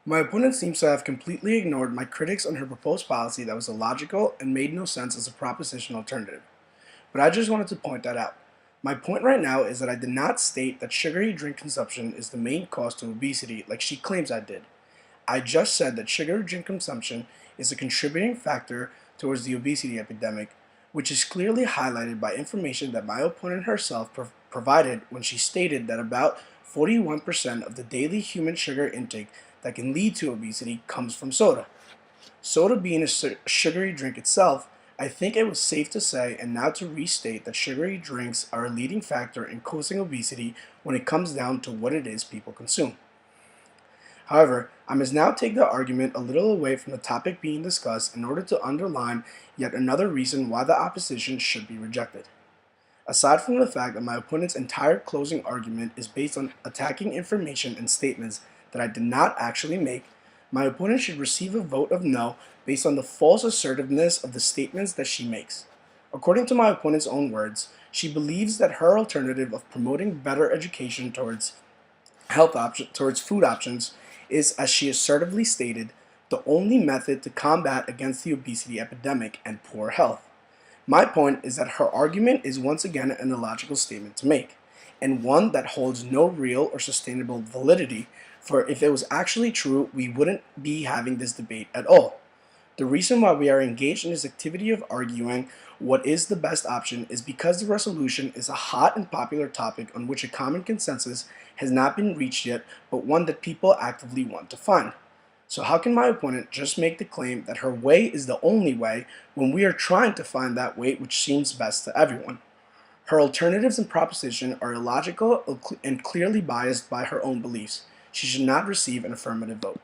My opponent seems to have completely ignored my critics on her proposed policy that was illogical and made no sense as a proposition alternative. But I just wanted to point that out. My point right now is that I did not state that sugary drink consumption is the main cause to obesity like she claims I did. I just said that sugary drink consumption is a contributing factor towards the obesity epidemic, which is clearly highlighted by information that my opponent herself provided when she stated that about 41% of the daily human sugar intake that can lead to obesity comes from soda. Soda being a sugary drink itself, I think it was safe to say and now to restate that sugary drinks are a leading factor in causing obesity when it comes down to what it is people consume. However, I must now take the argument a little away from the topic being discussed in order to underline yet another reason why the opposition should be rejected. Aside from the fact that my opponent's entire closing argument is based on attacking information and statements that I did not actually make, my opponent should receive a vote of no based on the false assertiveness of the statements that she makes. According to my opponent's own words, she believes that her alternative of promoting better education towards towards food options is, as she assertively stated, the only method to combat against the obesity epidemic and poor health. My point is that her argument is once again an illogical statement to make, and one that holds no real or sustainable validity, for if it was actually true, we wouldn't be having this debate at all. The reason why we are engaged in this activity of arguing what is the best option is because the resolution is a hot and popular topic on which a common consensus has not been reached yet, but one that people actively want to find. So how can my opponent just make the claim that her way is the only way when we are trying to find that way which seems best to everyone? Her alternatives and proposition are illogical and clearly biased by her own beliefs. She should not receive an affirmative vote.